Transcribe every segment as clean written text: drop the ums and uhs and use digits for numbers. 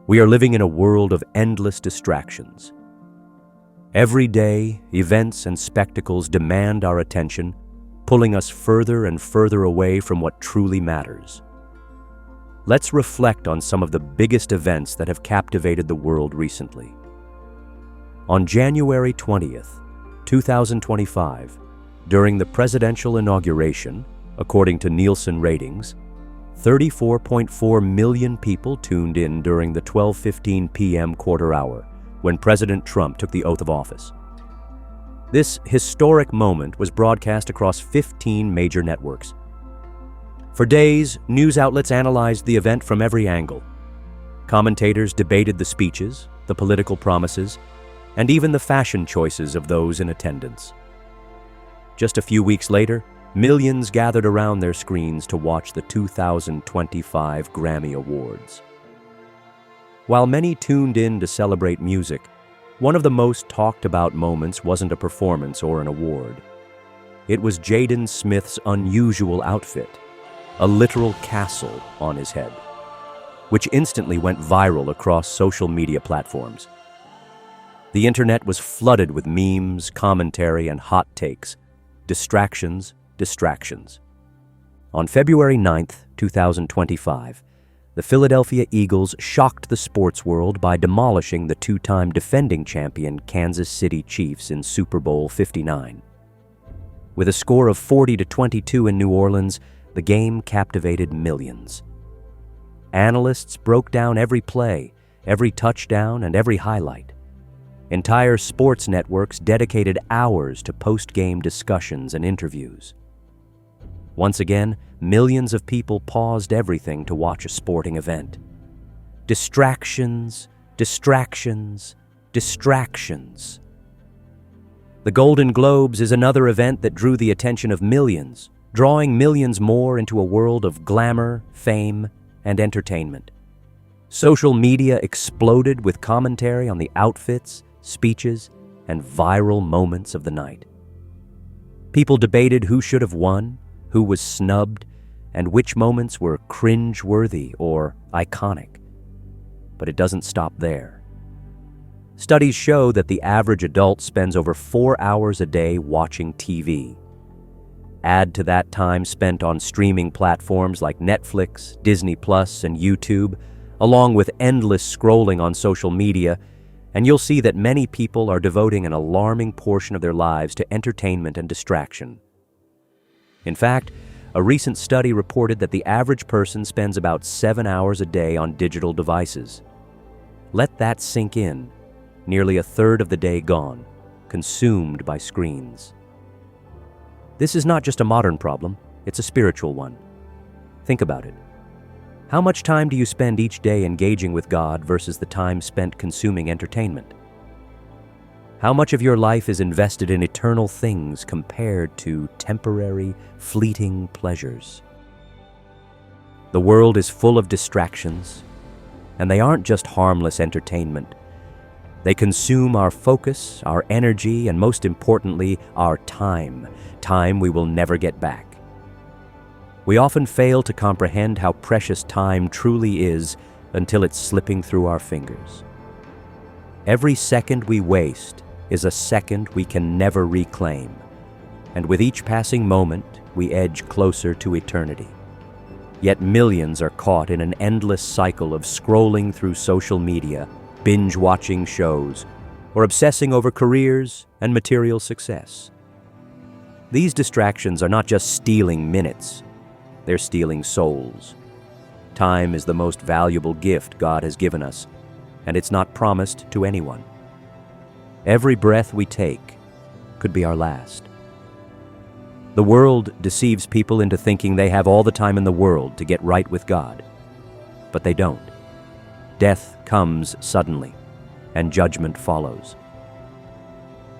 We are living in a world of endless distractions. Every day, events and spectacles demand our attention, pulling us further and further away from what truly matters. Let's reflect on some of the biggest events that have captivated the world recently. On January 20th, 2025, during the presidential inauguration, according to Nielsen ratings, 34.4 million people tuned in during the 12:15 p.m. quarter hour when President Trump took the oath of office. This historic moment was broadcast across 15 major networks. For days, news outlets analyzed the event from every angle. Commentators debated the speeches, the political promises, and even the fashion choices of those in attendance. Just a few weeks later, millions gathered around their screens to watch the 2025 Grammy Awards. While many tuned in to celebrate music, one of the most talked about moments wasn't a performance or an award. It was Jaden Smith's unusual outfit, a literal castle on his head, which instantly went viral across social media platforms. The internet was flooded with memes, commentary, and hot takes. Distractions. On February 9th, 2025, the Philadelphia Eagles shocked the sports world by demolishing the two-time defending champion Kansas City Chiefs in Super Bowl 59. With a score of 40-22 in New Orleans, the game captivated millions. Analysts broke down every play, every touchdown, and every highlight. Entire sports networks dedicated hours to post-game discussions and interviews. Once again, millions of people paused everything to watch a sporting event. Distractions. The Golden Globes is another event that drew the attention of millions, drawing millions more into a world of glamour, fame, and entertainment. Social media exploded with commentary on the outfits, speeches, and viral moments of the night. People debated who should have won, who was snubbed, and which moments were cringe-worthy or iconic. But it doesn't stop there. Studies show that the average adult spends over 4 hours a day watching TV. Add to that time spent on streaming platforms like Netflix, Disney Plus, and YouTube, along with endless scrolling on social media, and you'll see that many people are devoting an alarming portion of their lives to entertainment and distraction. In fact, a recent study reported that the average person spends about 7 hours a day on digital devices. Let that sink in. Nearly a third of the day gone, consumed by screens. This is not just a modern problem, it's a spiritual one. Think about it. How much time do you spend each day engaging with God versus the time spent consuming entertainment? How much of your life is invested in eternal things compared to temporary, fleeting pleasures? The world is full of distractions, and they aren't just harmless entertainment. They consume our focus, our energy, and most importantly, our time we will never get back. We often fail to comprehend how precious time truly is until it's slipping through our fingers. Every second we waste is a second we can never reclaim, and with each passing moment, we edge closer to eternity. Yet millions are caught in an endless cycle of scrolling through social media, binge-watching shows, or obsessing over careers and material success. These distractions are not just stealing minutes, they're stealing souls. Time is the most valuable gift God has given us, and it's not promised to anyone. Every breath we take could be our last. The world deceives people into thinking they have all the time in the world to get right with God, but they don't. Death comes suddenly, and judgment follows.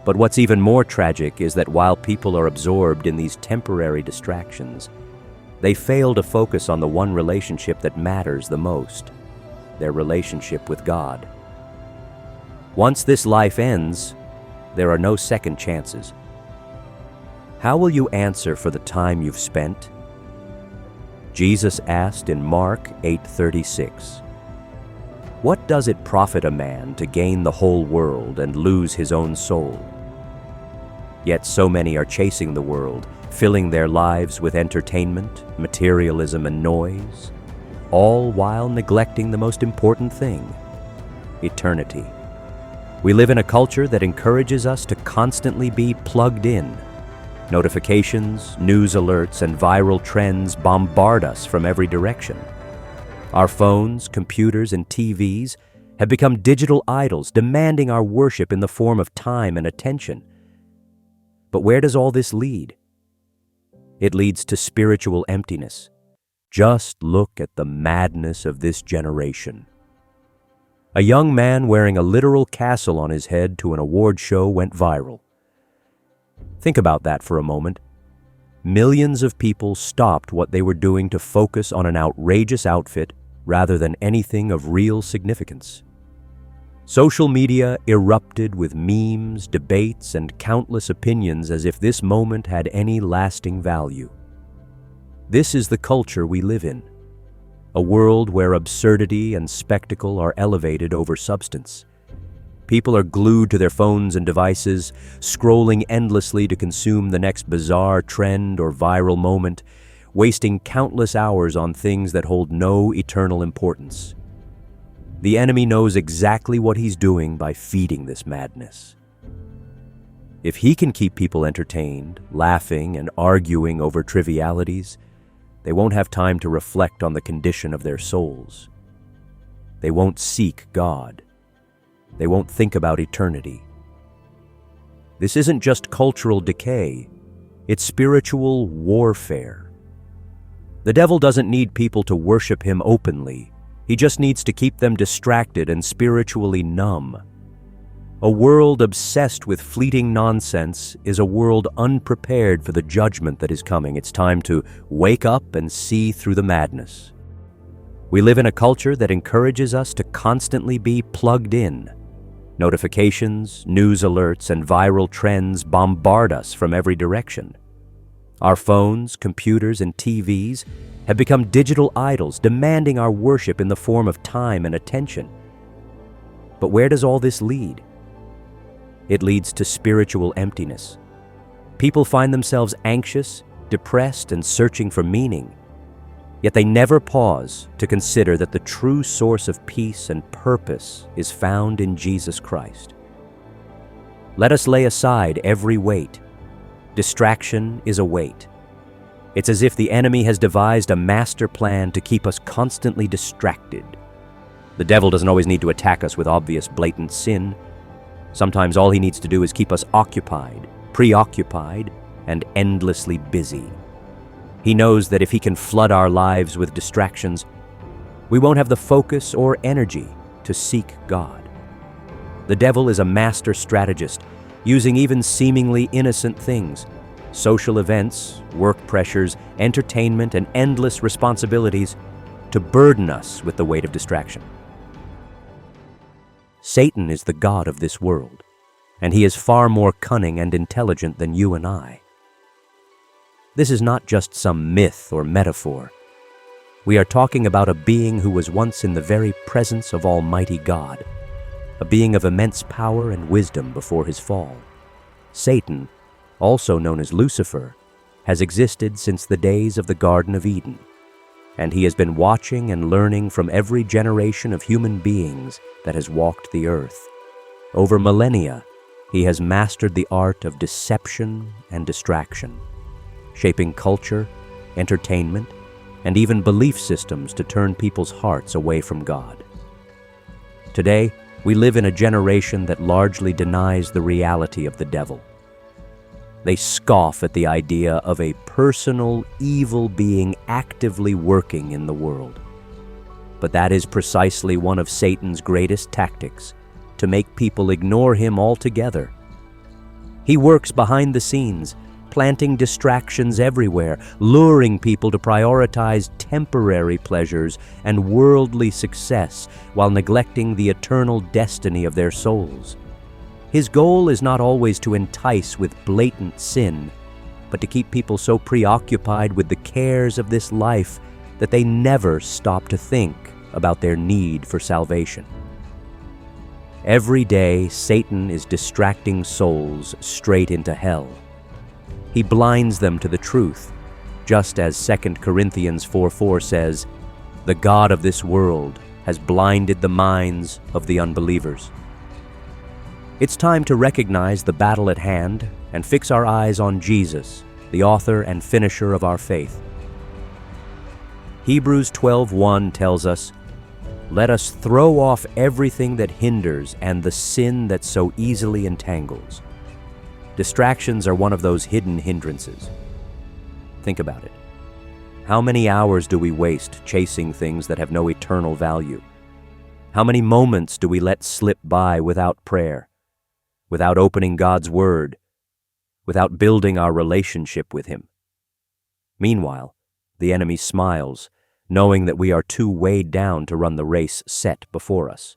But what's even more tragic is that while people are absorbed in these temporary distractions, they fail to focus on the one relationship that matters the most, their relationship with God. Once this life ends, there are no second chances. How will you answer for the time you've spent? Jesus asked in Mark 8:36. What does it profit a man to gain the whole world and lose his own soul? Yet so many are chasing the world, filling their lives with entertainment, materialism, and noise, all while neglecting the most important thing: eternity. We live in a culture that encourages us to constantly be plugged in. Notifications, news alerts, and viral trends bombard us from every direction. Our phones, computers, and TVs have become digital idols, demanding our worship in the form of time and attention. But where does all this lead? It leads to spiritual emptiness. Just look at the madness of this generation. A young man wearing a literal castle on his head to an award show went viral. Think about that for a moment. Millions of people stopped what they were doing to focus on an outrageous outfit rather than anything of real significance. Social media erupted with memes, debates, and countless opinions as if this moment had any lasting value. This is the culture we live in, a world where absurdity and spectacle are elevated over substance. People are glued to their phones and devices, scrolling endlessly to consume the next bizarre trend or viral moment, wasting countless hours on things that hold no eternal importance. The enemy knows exactly what he's doing by feeding this madness. If he can keep people entertained, laughing, and arguing over trivialities, they won't have time to reflect on the condition of their souls. They won't seek God. They won't think about eternity. This isn't just cultural decay, it's spiritual warfare. The devil doesn't need people to worship him openly. He just needs to keep them distracted and spiritually numb. A world obsessed with fleeting nonsense is a world unprepared for the judgment that is coming. It's time to wake up and see through the madness. We live in a culture that encourages us to constantly be plugged in. Notifications, news alerts, and viral trends bombard us from every direction. Our phones, computers, and TVs have become digital idols, demanding our worship in the form of time and attention. But where does all this lead? It leads to spiritual emptiness. People find themselves anxious, depressed, and searching for meaning. Yet they never pause to consider that the true source of peace and purpose is found in Jesus Christ. Let us lay aside every weight. Distraction is a weight. It's as if the enemy has devised a master plan to keep us constantly distracted. The devil doesn't always need to attack us with obvious, blatant sin. Sometimes all he needs to do is keep us occupied, preoccupied, and endlessly busy. He knows that if he can flood our lives with distractions, we won't have the focus or energy to seek God. The devil is a master strategist, using even seemingly innocent things, social events, work pressures, entertainment, and endless responsibilities to burden us with the weight of distraction. Satan is the god of this world, and he is far more cunning and intelligent than you and I. This is not just some myth or metaphor. We are talking about a being who was once in the very presence of Almighty God, a being of immense power and wisdom before his fall. Satan, also known as Lucifer, has existed since the days of the Garden of Eden, and he has been watching and learning from every generation of human beings that has walked the earth. Over millennia, he has mastered the art of deception and distraction, shaping culture, entertainment, and even belief systems to turn people's hearts away from God. Today, we live in a generation that largely denies the reality of the devil. They scoff at the idea of a personal, evil being actively working in the world. But that is precisely one of Satan's greatest tactics, to make people ignore him altogether. He works behind the scenes, planting distractions everywhere, luring people to prioritize temporary pleasures and worldly success while neglecting the eternal destiny of their souls. His goal is not always to entice with blatant sin, but to keep people so preoccupied with the cares of this life that they never stop to think about their need for salvation. Every day, Satan is distracting souls straight into hell. He blinds them to the truth, just as 2 Corinthians 4:4 says, "The God of this world has blinded the minds of the unbelievers." It's time to recognize the battle at hand and fix our eyes on Jesus, the author and finisher of our faith. Hebrews 12:1 tells us, "Let us throw off everything that hinders and the sin that so easily entangles." Distractions are one of those hidden hindrances. Think about it. How many hours do we waste chasing things that have no eternal value? How many moments do we let slip by without prayer, without opening God's Word, without building our relationship with Him? Meanwhile, the enemy smiles, knowing that we are too weighed down to run the race set before us.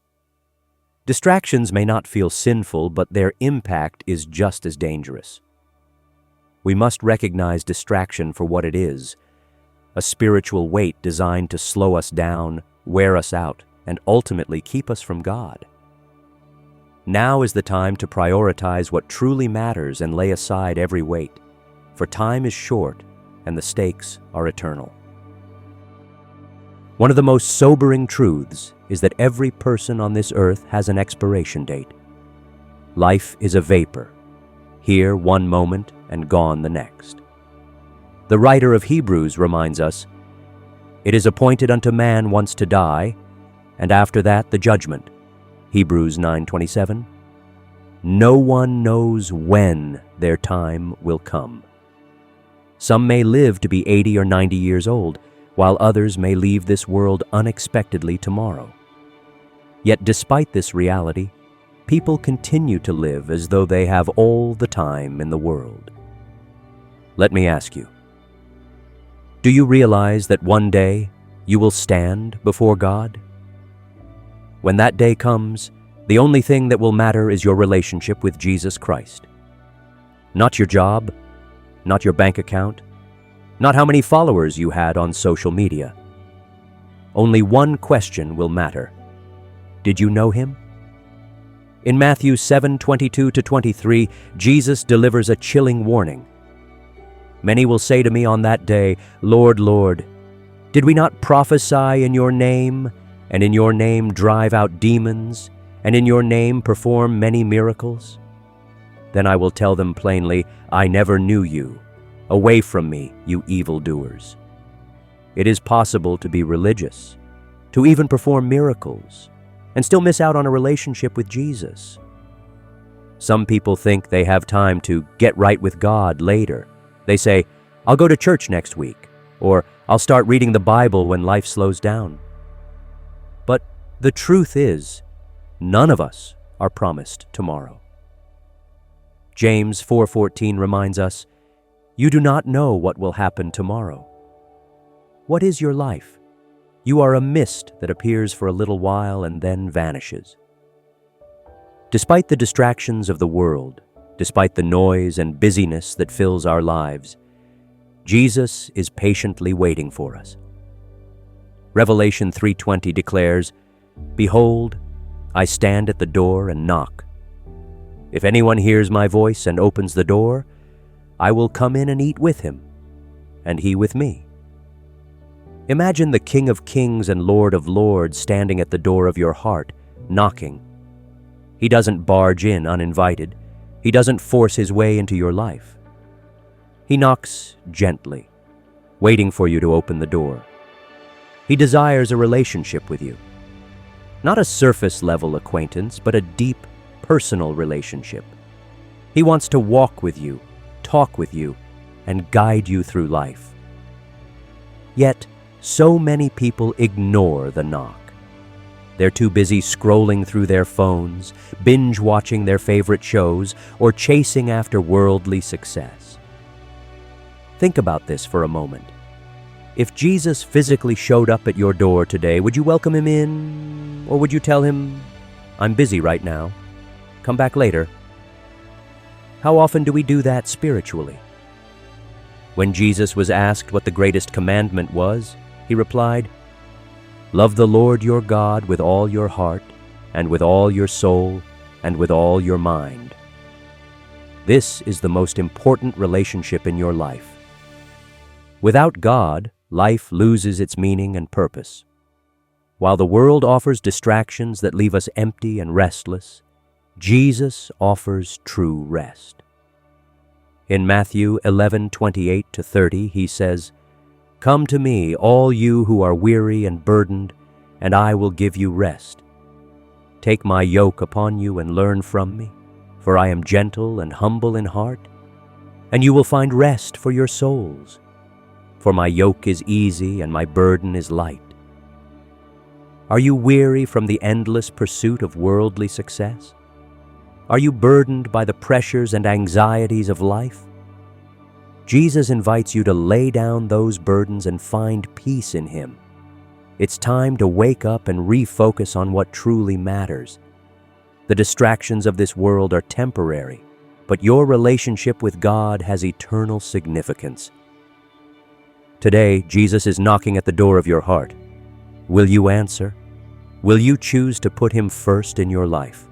Distractions may not feel sinful, but their impact is just as dangerous. We must recognize distraction for what it is, a spiritual weight designed to slow us down, wear us out, and ultimately keep us from God. Now is the time to prioritize what truly matters and lay aside every weight, for time is short and the stakes are eternal. One of the most sobering truths is that every person on this earth has an expiration date. Life is a vapor, here one moment and gone the next. The writer of Hebrews reminds us, "It is appointed unto man once to die, and after that the judgment." Hebrews 9:27. No one knows when their time will come. Some may live to be 80 or 90 years old, while others may leave this world unexpectedly tomorrow. Yet despite this reality, people continue to live as though they have all the time in the world. Let me ask you, do you realize that one day you will stand before God? When that day comes, the only thing that will matter is your relationship with Jesus Christ. Not your job, not your bank account, not how many followers you had on social media. Only one question will matter. Did you know Him? In Matthew 7:22-23, Jesus delivers a chilling warning. "Many will say to me on that day, 'Lord, Lord, did we not prophesy in your name, and in your name drive out demons, and in your name perform many miracles?' Then I will tell them plainly, 'I never knew you. Away from me, you evildoers.'" It is possible to be religious, to even perform miracles, and still miss out on a relationship with Jesus. Some people think they have time to get right with God later. They say, "I'll go to church next week," or "I'll start reading the Bible when life slows down." But the truth is, none of us are promised tomorrow. James 4:14 reminds us, "You do not know what will happen tomorrow." What is your life? You are a mist that appears for a little while and then vanishes. Despite the distractions of the world, despite the noise and busyness that fills our lives, Jesus is patiently waiting for us. Revelation 3:20 declares, "Behold, I stand at the door and knock. If anyone hears my voice and opens the door, I will come in and eat with him, and he with me." Imagine the King of Kings and Lord of Lords standing at the door of your heart, knocking. He doesn't barge in uninvited. He doesn't force his way into your life. He knocks gently, waiting for you to open the door. He desires a relationship with you. Not a surface-level acquaintance, but a deep, personal relationship. He wants to walk with you, talk with you, and guide you through life. Yet, so many people ignore the knock. They're too busy scrolling through their phones, binge-watching their favorite shows, or chasing after worldly success. Think about this for a moment. If Jesus physically showed up at your door today, would you welcome him in, or would you tell him, "I'm busy right now. Come back later"? How often do we do that spiritually? When Jesus was asked what the greatest commandment was, he replied, "Love the Lord your God with all your heart, and with all your soul, and with all your mind. This is the most important relationship in your life. Without God, life loses its meaning and purpose. While the world offers distractions that leave us empty and restless, Jesus offers true rest. In Matthew 11:28-30, he says, "Come to me, all you who are weary and burdened, and I will give you rest. Take my yoke upon you and learn from me, for I am gentle and humble in heart, and you will find rest for your souls. For my yoke is easy and my burden is light." Are you weary from the endless pursuit of worldly success? Are you burdened by the pressures and anxieties of life? Jesus invites you to lay down those burdens and find peace in Him. It's time to wake up and refocus on what truly matters. The distractions of this world are temporary, but your relationship with God has eternal significance. Today, Jesus is knocking at the door of your heart. Will you answer? Will you choose to put Him first in your life?